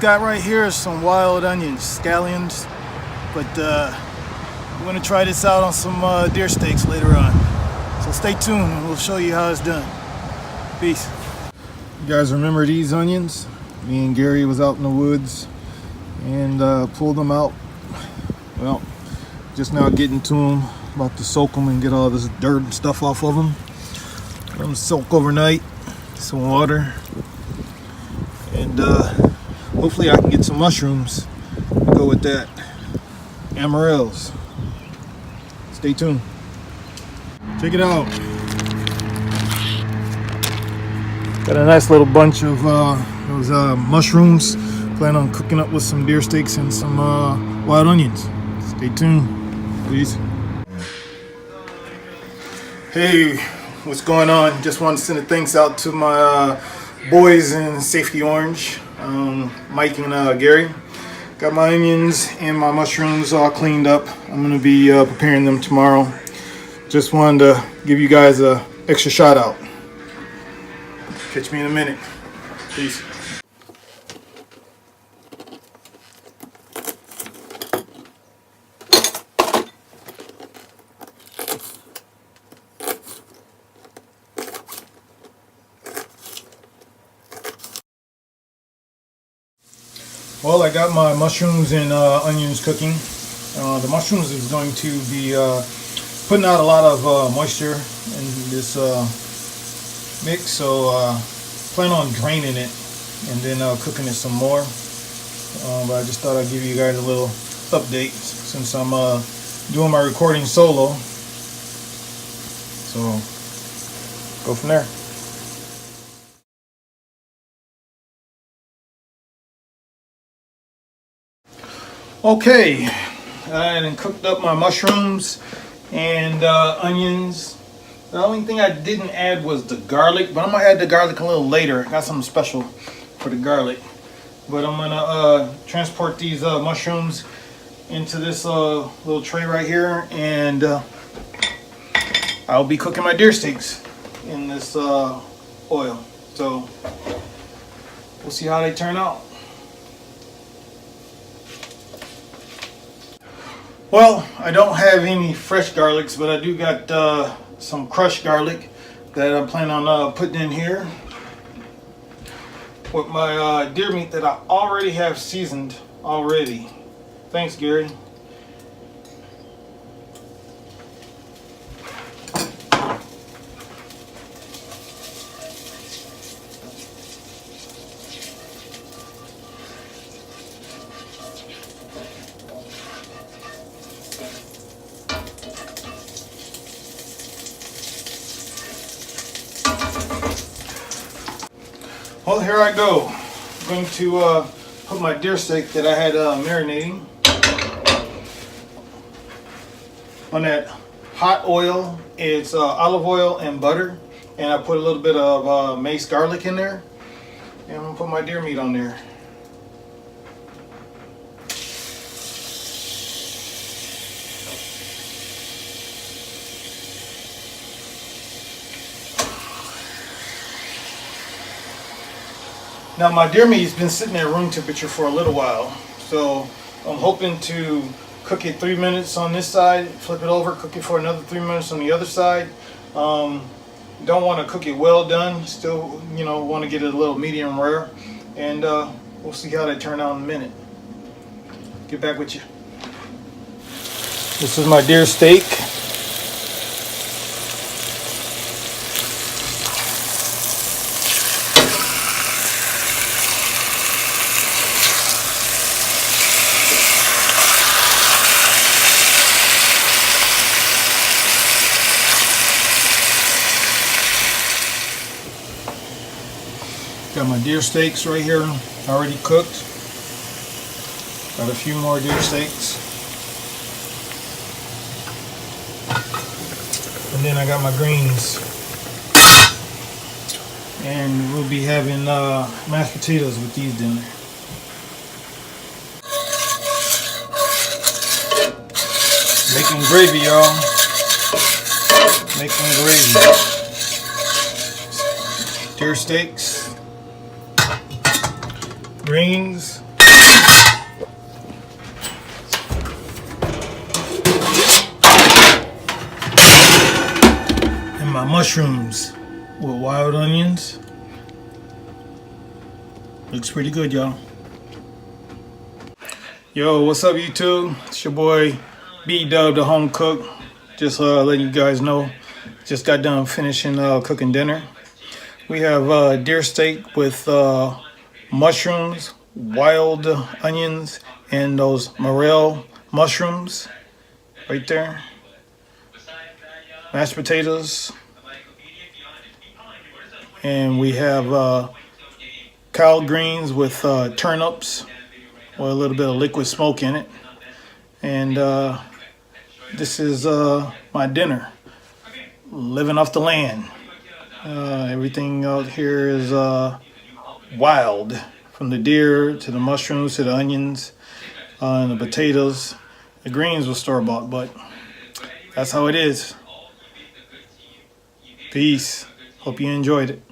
got right here is some wild onions, scallions, but we're gonna try this out on some deer steaks later on. So stay tuned and we'll show you how it's done. Peace. You guys remember these onions? Me and Gary was out in the woods and pulled them out. Well, just now getting to them, about to soak them and get all this dirt and stuff off of them. Let them soak overnight, some water, and hopefully I can get some mushrooms to go with that. Amarells. Stay tuned. Check it out. Got a nice little bunch of those mushrooms. Plan on cooking up with some deer steaks and some wild onions. Stay tuned, please. Hey, what's going on? Just wanted to send a thanks out to my boys in Safety Orange, Mike and Gary. Got my onions and my mushrooms all cleaned up. I'm gonna be preparing them tomorrow. Just wanted to give you guys a extra shout out. Catch me in a minute. Peace. Well, I got my mushrooms and onions cooking. The mushrooms is going to be putting out a lot of moisture in this mix, so plan on draining it and then cooking it some more. But I just thought I'd give you guys a little update since I'm doing my recording solo. So go from there. Okay, I done cooked up my mushrooms and onions. The only thing I didn't add was the garlic, but I'm gonna add the garlic a little later. I got something special for the garlic. But I'm gonna transport these mushrooms into this little tray right here, and I'll be cooking my deer steaks in this oil. So we'll see how they turn out. Well, I don't have any fresh garlics, but I do got some crushed garlic that I'm planning on putting in here with my deer meat that I already have seasoned already. Thanks, Gary. Well, here I go. I'm going to put my deer steak that I had marinating on that hot oil. It's olive oil and butter, and I put a little bit of mace garlic in there, and I'm going to put my deer meat on there. Now my deer meat has been sitting at room temperature for a little while, so I'm hoping to cook it 3 minutes on this side, flip it over, cook it for another 3 minutes on the other side. Don't want to cook it well done, still, you know, want to get it a little medium rare, and we'll see how they turn out in a minute. Get back with you. This is my deer steak. Got my deer steaks right here, already cooked. Got a few more deer steaks. And then I got my greens. And we'll be having mashed potatoes with these dinner. Making gravy, y'all. Making gravy. Deer steaks, greens, mushrooms with wild onions. Looks pretty good, y'all. Yo, what's up, YouTube? It's your boy B-Dub, the home cook. Just letting you guys know, just got done finishing cooking dinner. We have deer steak with mushrooms, wild onions, and those morel mushrooms right there. Mashed potatoes. And we have collard greens with turnips with a little bit of liquid smoke in it. And this is my dinner. Living off the land. Everything out here is wild. From the deer to the mushrooms to the onions and the potatoes. The greens were store-bought, but that's how it is. Peace. Hope you enjoyed it.